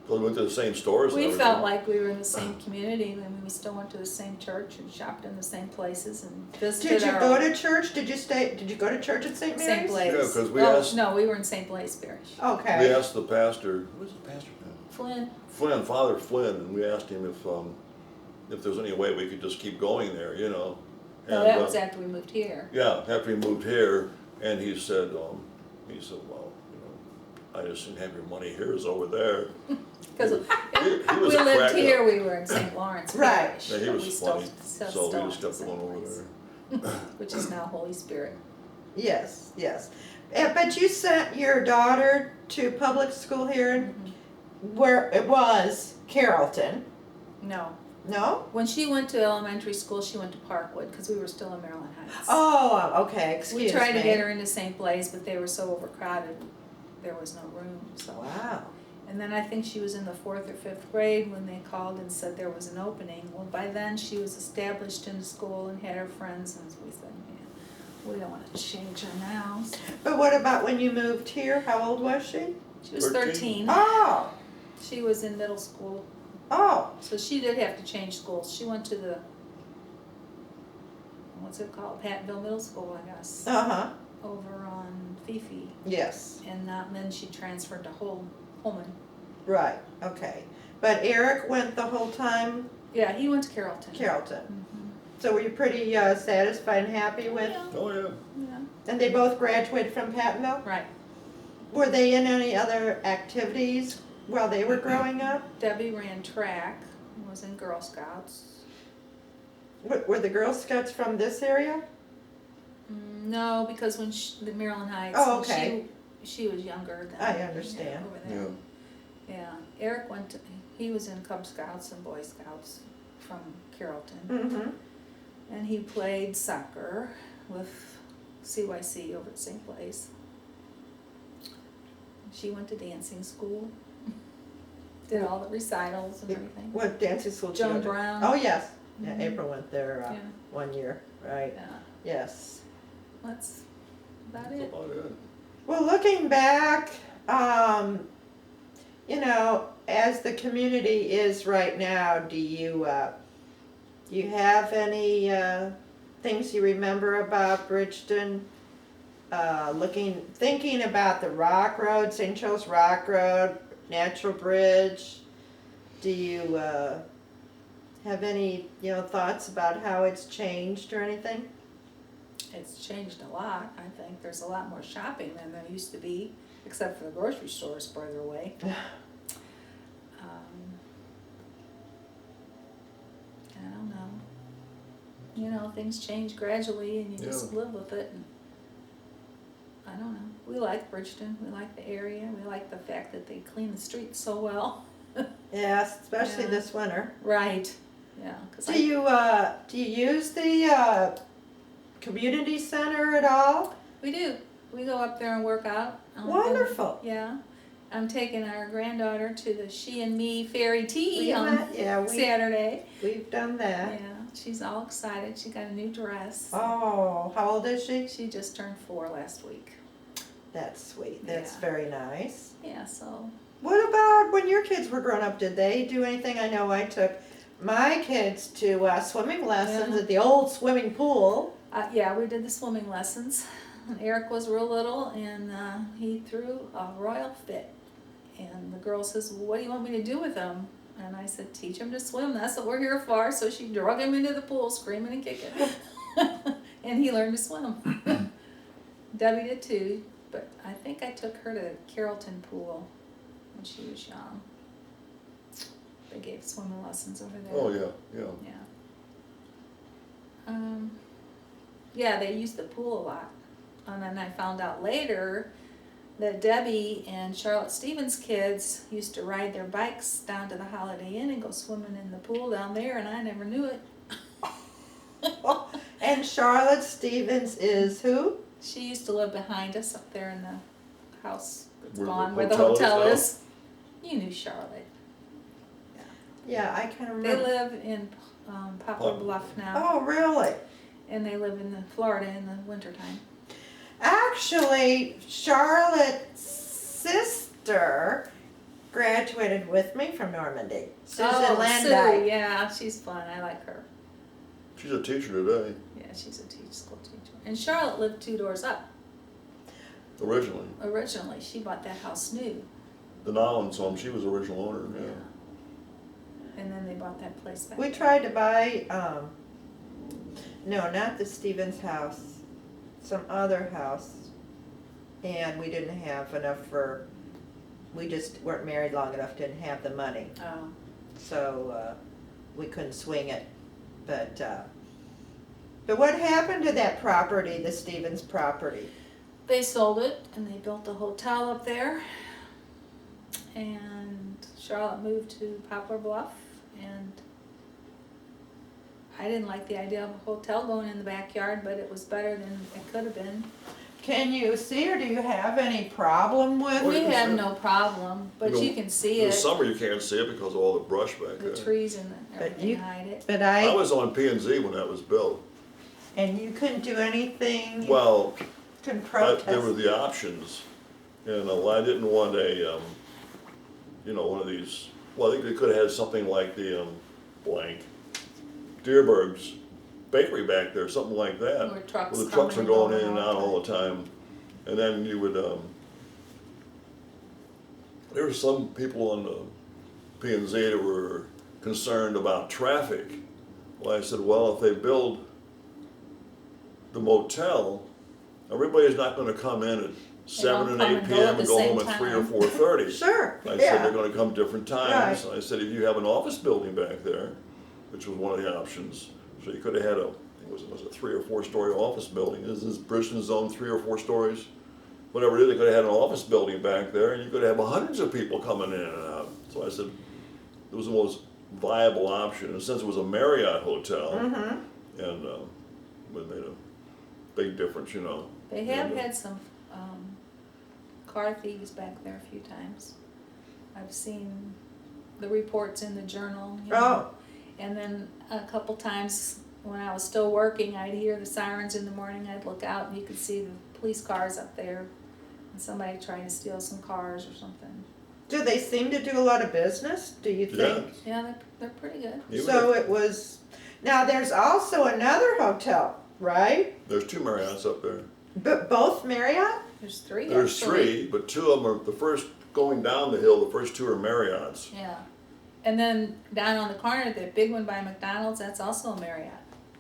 So we went to the same stores and We everything. felt like we were in the same community. I mean, we still went to the same church and shopped in the same places and visited did you our go to church? Did you go to church at St. Mary's? St. Blaise. Yeah, 'cause we Oh, asked- no, we were in St. Blaise Parish. We Okay. asked the pastor, who's the pastor now? Flynn. Flynn, Father Flynn, and we asked him if there's any way we could just keep going there, you know. No, And, that was after we moved here. yeah, after we moved here, and he said, well, you know, I just didn't have your money here, it's over there. Because He we was a lived crack here, up. we were in St. Lawrence Right. Parish. Yeah, he but was we funny, still so we in just the kept same going over place, there. Which is now Holy Spirit. Yes, yes. But you sent your daughter to public school here in, where it was Carrollton, No. no? When she went to elementary school, she went to Parkwood because we were still in Maryland Heights. Oh, okay, excuse me. We tried to get her into St. Blaise, but they were so overcrowded, there was no room, so. Wow. And then I think she was in the 4th or 5th grade when they called and said there was an opening. Well, by then she was established in school and had her friends, and we said, yeah, we don't want to change her now. But what about when you moved here? How old was she? She was 13. 13. Oh, She was in middle school, oh, so she did have to change schools. She went to the, what's it called, Pattonville Middle School, I guess, uh-huh, over on Fifi. yes, And then she transferred to Holman. right, okay. But Eric went the whole time Yeah, he went to Carrollton. Carrollton. Mhm. So were you pretty satisfied and happy with? Yeah, Oh, yeah. yeah, And they both graduated from Pattonville? right. Were they in any other activities while they were growing up? Debbie ran track, was in Girl Scouts. Were the Girl Scouts from this area? No, because when the Maryland Heights, Oh, when okay. she was younger than. I understand. Over Yeah. there. Yeah, Eric he was in Cub Scouts and Boy Scouts from Carrollton. Mm-hmm. And he played soccer with CYC over at St. Blaise. She went to dancing school, did all the recitals and everything. What dancing school did you Joan go to? Brown. Oh, yes. Yeah, Mhm. April went there Yeah, 1 year, right? yeah, Yes. that's about That's it. about it. Well, looking back, you know, as the community is right now, do you have any things you remember about Bridgeton? Thinking about the Rock Road, St. Charles Rock Road, Natural Bridge. Do you have any, thoughts about how it's changed or anything? It's changed a lot, I think. There's a lot more shopping than there used to be, except for the grocery stores further away. I don't know. You know, things change gradually and you just Yeah. live with it. And I don't know. We like Bridgeton. We like the area. We like the fact that they clean the streets so well. Yes, especially Yeah. this winter. Right. Yeah. 'Cause Do you use the community center at all? we do. We go up there and work out. Wonderful. Yeah. I'm taking our granddaughter to the She and Me Fairy Tea We on met- yeah, Saturday. we've done that. Yeah. She's all excited. She got a new dress. Oh, how old is she? She just turned 4 last week. That's sweet. That's Yeah. very nice. Yeah, so What about when your kids were grown up? Did they do anything? I know I took my kids to swimming lessons Yeah. at the old swimming pool. yeah, we did the swimming lessons. And Eric was real little, and he threw a royal fit. And the girl says, well, what do you want me to do with him? And I said, teach him to swim. That's what we're here for. So she drug him into the pool, screaming and kicking. And he learned to swim. Debbie did too, but I think I took her to Carrollton Pool when she was young. They gave swimming lessons over there. Oh, yeah, yeah. Yeah. Yeah, they used the pool a lot. And then I found out later that Debbie and Charlotte Stevens' kids used to ride their bikes down to the Holiday Inn and go swimming in the pool down there, and I never knew it. And Charlotte Stevens is who? She used to live behind us up there in the house that's Where the gone, where the hotel is hotel now? is. You knew Charlotte. Yeah, I can They remember. live in Poplar Bluff now, Oh, really? and they live in Florida in the wintertime. Actually, Charlotte's sister graduated with me from Normandy. Susan Landau. Sue, yeah, she's fun. I like her. She's a teacher today, Yeah, she's a school teacher. And Charlotte lived 2 doors up. originally. Originally, she bought that house new. The Nollins home, she was the original owner, yeah. And then they bought that place back. We tried to buy, no, not the Stevens house, some other house. And we didn't have enough we just weren't married long enough, didn't have the money. Oh, So, we couldn't swing it. But what happened to that property, the Stevens property? they sold it and they built a hotel up there. And Charlotte moved to Poplar Bluff, and I didn't like the idea of a hotel going in the backyard, but it was better than it could have been. Can you see, or do you have any problem with? We you can have see it. no problem, but You know, you can see In the it, summer, you can't see it because of all the brush back the there. trees and But everything you- hide it. But I was on P and Z when that was built. and you couldn't do anything, you Well, couldn't there were protest? the options, and I didn't want a, one of these. Well, I think they could have had something like the blank Deerberg's bakery back there, something like that. Where trucks Where the come trucks are and going go in and out all the time, and then you would. There were some people on the P and Z that were concerned about traffic. Well, I said, well, if they build the motel, everybody's not going to come in at 7 and come 8 and go p.m. at the and go same home at 3 or time. 4:30. Sure, I said yeah. they're going to come different times. Right. I said if you have an office building back there, which was one of the options, so you could have had was a 3 or 4 story office building. Is this Bridgeton zone 3 or 4 stories? Whatever it is, they could have had an office building back there, and you could have hundreds of people coming in and out. So I said it was the most viable option. And since it was a Marriott hotel, Mm-hmm. and it made a big difference, you know. They have And, had some, car thieves back there a few times. I've seen the reports in the journal, you know. Oh, And then a couple times when I was still working, I'd hear the sirens in the morning, I'd look out and you could see the police cars up there. And somebody trying to steal some cars or something. do they seem to do a lot of business, do you yeah. think? Yeah, they're pretty good. Even So if- it was, now there's also another hotel, right? there's 2 Marriotts up there. But both Marriott? There's three There's actually. 3, but 2 of them are the first going down the hill. The first 2 are Marriotts. Yeah. And then down on the corner, the big one by McDonald's, that's also a Marriott.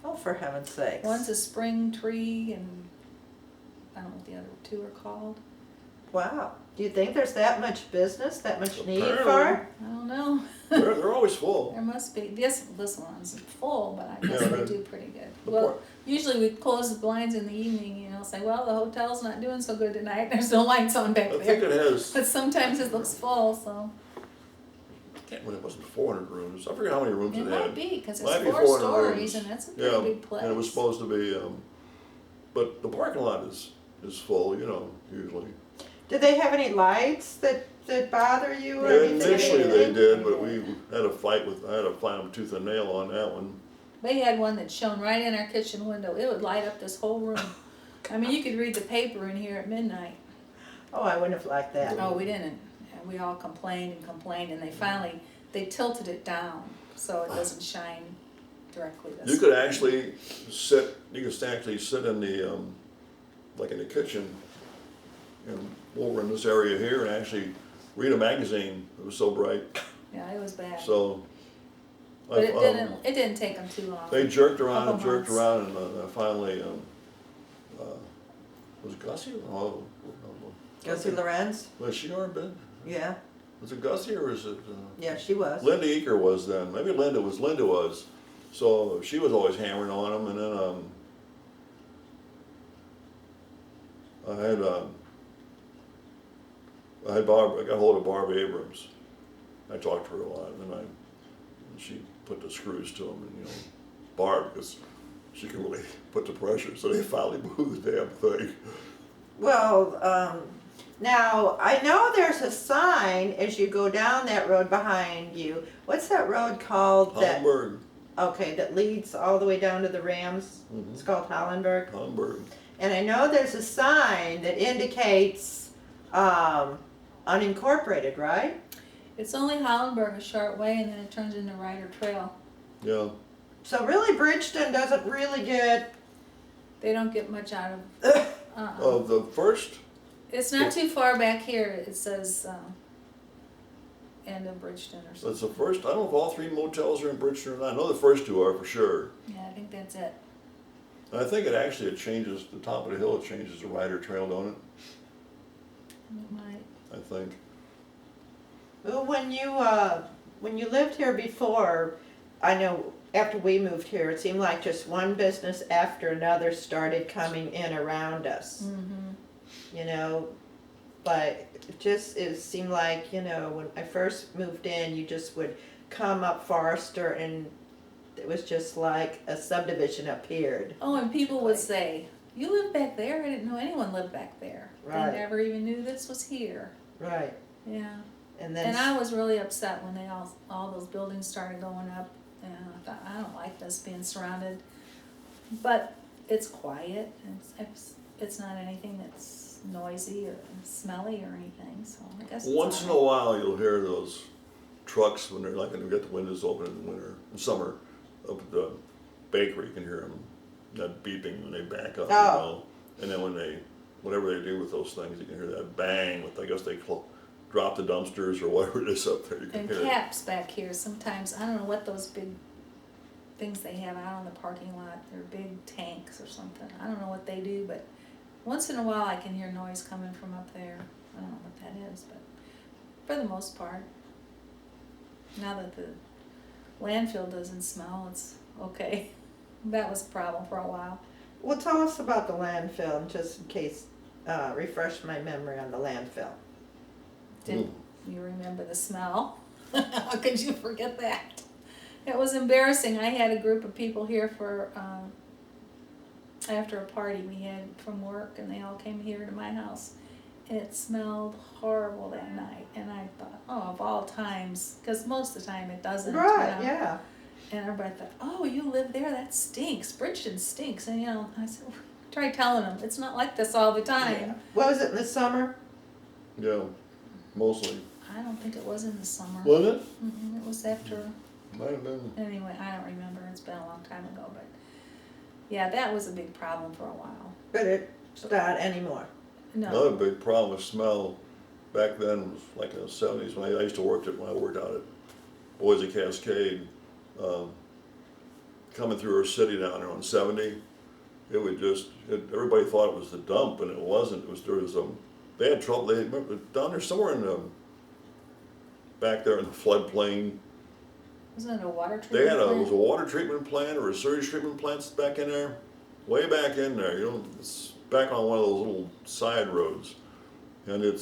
Oh, for heaven's sakes. One's a Spring Tree and I don't know what the other 2 are called. Wow. Do you think there's that much business, that much need for it? Apparently. I don't know. They're always full. There must be. This one's full, but I guess Yeah, they the- do pretty good. the Well, part- usually we close the blinds in the evening, you know, say, well, the hotel's not doing so good tonight. There's no lights on back I think there. it has. But sometimes it looks full, so I can't remember. It wasn't 400 rooms. I forget how many rooms it it might had. be because Might it's be 4 400 stories rooms. and that's a pretty Yeah, big place. and it was supposed to be. But the parking lot is full. You know, usually. Did they have any lights that bother you or anything? Initially they did, but we had a fight with. I had to fight them tooth and nail on that one. They had one that shone right in our kitchen window. It would light up this whole room. I mean, you could read the paper in here at midnight. Oh, I wouldn't have liked that. Oh, we didn't. And we all complained, and they finally, they tilted it down so it doesn't shine directly this You could way. actually sit. You could actually sit in the like in the kitchen, and over in this area here, and actually read a magazine. It was so bright. Yeah, it was bad. So. But it I've, didn't take them too long. They jerked around and Couple jerked months. around, and finally, was it Gussie? Oh, Gussie Lorenz? was she already been? Yeah, Was it Gussie or is it? yeah, she was. Linda Eaker was then. Maybe Linda was. So she was always hammering on them, and then I got hold of Barb Abrams. I talked to her a lot, and she put the screws to them, and Barb, because she can really put the pressure. So they finally moved the damn thing. Well, now, I know there's a sign as you go down that road behind you. What's that road called that, Hollenberg, okay, that leads all the way down to the Rams? Mhm. It's called Hollenberg. Hollenberg. And I know there's a sign that indicates, unincorporated, right? It's only Hollenberg a short way and then it turns into Ryder Trail. Yeah. So really Bridgeton doesn't really get, They don't get much out of, Of the first, It's not too far back here. It says, end of Bridgeton or that's something. the first. I don't know if all 3 motels are in Bridgeton or not. I know the first 2 are for sure. Yeah, I think that's it. And I think it changes the top of the hill. It changes the Ryder Trail, don't it? It might. I think. well, when you lived here before, I know after we moved here, it seemed like just one business after another started coming in around us. Mm-hmm. But it seemed like, when I first moved in, you just would come up Forester and it was just like a subdivision appeared. Oh, and people would say, you live back there? I didn't know anyone lived back there. Right. They never even knew this was here. Right, Yeah. and then. And I was really upset when they all those buildings started going up, and I thought, I don't like this being surrounded. But it's quiet, and it's not anything that's noisy or smelly or anything, so I guess it's Once in a all while, you'll hear those trucks when they're like, when they get the windows open in the winter, in summer, up at the bakery, you can hear them, that beeping when they back up, you Oh. know. And then when they, whatever they do with those things, you can hear that bang with, I guess they drop the dumpsters or whatever it is up there, you can And hear it. caps back here, sometimes, I don't know what those big things they have out on the parking lot, they're big tanks or something, I don't know what they do, but once in a while I can hear noise coming from up there, I don't know what that is, but for the most part, now that the landfill doesn't smell, it's okay. That was a problem for a while. Well, tell us about the landfill, just in case, refresh my memory on the landfill. Did you remember the smell? How could you forget that? It was embarrassing. I had a group of people here for, after a party we had from work, and they all came here to my house. And it smelled horrible that night, and I thought, oh, of all times, because most of the time it doesn't. Right, you know? yeah. And everybody thought, oh, you live there? That stinks. Bridgeton stinks. And, I said, try telling them, it's not like this all the time. Yeah. What was it, in the summer? Yeah, mostly. I don't think it was in the summer. Was it? It was after. Might have been. Anyway, I don't remember, it's been a long time ago, but, yeah, that was a big problem for a while. But it's not anymore. Another No, big problem with smell back then was like in the 70s when I used to work when I worked out at Boise Cascade, coming through our city down there on 70. It would just, everybody thought it was the dump, and it wasn't. They had trouble. They remember down there somewhere back there in the floodplain. wasn't it a water treatment They had plant? it was a water treatment plant or a sewage treatment plant back in there, way back in there. It's back on one of those little side roads, and it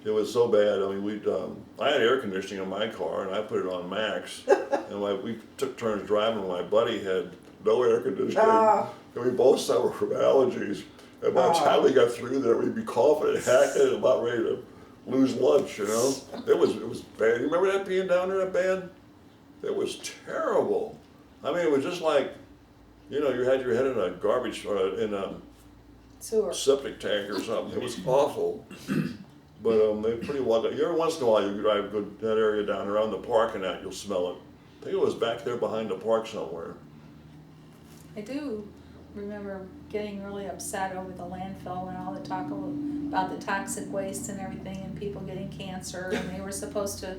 was so bad. I mean, I had air conditioning in my car, and I put it on max, and we took turns driving. My buddy had no air conditioning, Oh. and we both suffered from allergies. And by the Oh. time we got through there, we'd be coughing and hacking and about ready to lose lunch. It was bad. You remember that being down there that bad? It was terrible. I mean, it was just like, you had your head in a garbage or in a Sewer. septic tank or something. It was awful. But they pretty well got, every once in a while you drive that area down around the park and that you'll smell it. I think it was back there behind the park somewhere. I do remember getting really upset over the landfill and all the talk about the toxic waste and everything and people getting cancer, and they were supposed to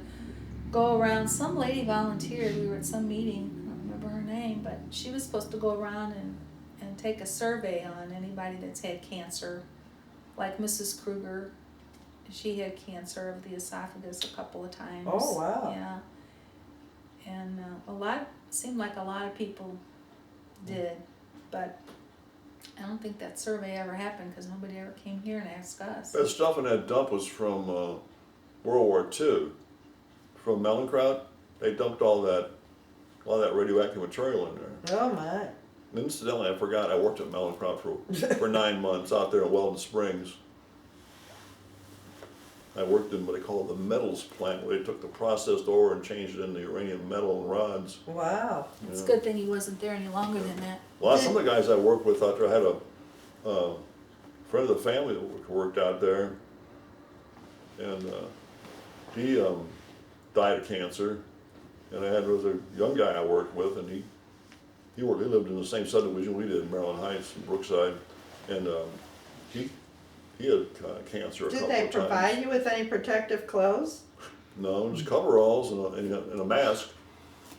go around, some lady volunteered, we were at some meeting, I don't remember her name, but she was supposed to go around and take a survey on anybody that's had cancer, like Mrs. Kruger. She had cancer of the esophagus a couple of times. Oh, wow. Yeah. And seemed like a lot of people did, but I don't think that survey ever happened because nobody ever came here and asked us. That stuff in that dump was from World War II, from Mellencroft. They dumped all that radioactive material in there. Oh, my. And incidentally, I forgot I worked at Mellencroft for 9 months out there in Weldon Springs. I worked in what they call the metals plant, where they took the processed ore and changed it into uranium metal and rods. Wow. It's a Yeah. good thing he wasn't there any longer than that. Well, some of the guys I worked with out there, I had a friend of the family that worked out there, and he died of cancer. And I was a young guy I worked with, and he lived in the same subdivision we did in Maryland Heights and Brookside, and he had cancer a Did couple they of times. provide you with any protective clothes? No, just coveralls and a mask.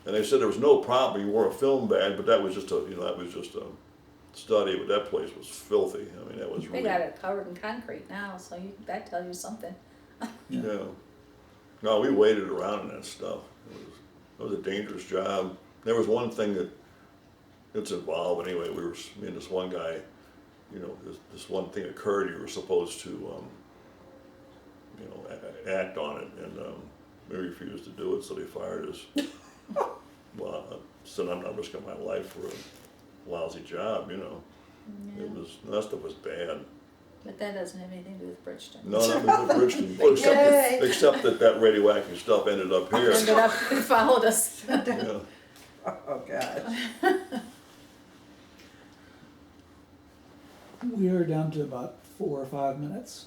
And they said there was no problem. He wore a film bag, but that was just a study. But that place was filthy. I mean, that was They really. got it covered in concrete now, so that tells you something. Yeah. No, we waited around in that stuff. It was a dangerous job. There was one thing it's involved anyway. Me and this one guy, this one thing occurred. You were supposed to, act on it, and we refused to do it, so they fired us. Well, I said I'm not risking my life for a lousy job, Yeah. That stuff was bad. But that doesn't have anything to do with Bridgeton. No, not with Bridgeton. Well, Yay. except that radioactive stuff ended up here. Ended up, it followed us. Yeah. Oh, gosh. We are down to about 4 or 5 minutes.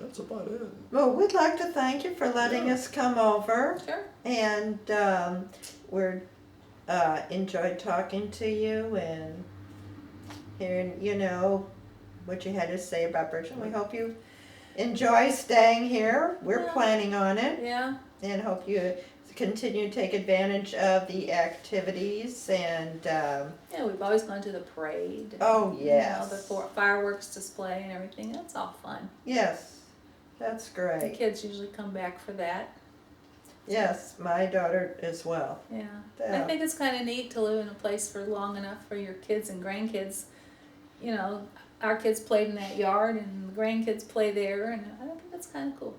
That's about it. Well, we'd like to thank you for letting Yeah. us come over, Sure. and we're enjoyed talking to you and hearing, you know, what you had to say about Bridgeton. We hope you enjoy staying here. We're Yeah. planning on it, Yeah. and hope you continue to take advantage of the activities and Yeah, we've always gone to the parade. And, Oh, You know, yes. the fireworks display and everything. That's all fun. yes, that's The great. kids usually come back for that. Yes, my daughter as well. Yeah. Yeah. I think it's kind of neat to live in a place for long enough for your kids and grandkids. You know, our kids played in that yard and the grandkids play there, and I think that's kind of cool.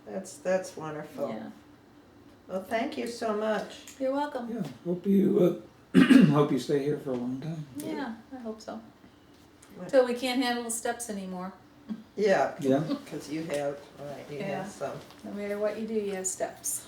That's wonderful. Yeah. Well, thank you so much. You're welcome. Yeah, hope you hope you stay here for a long time. Yeah, I hope so. Till we can't handle the steps anymore. Yeah, Yeah. because you have, all right, you Yeah. have some. No matter what you do, you have steps.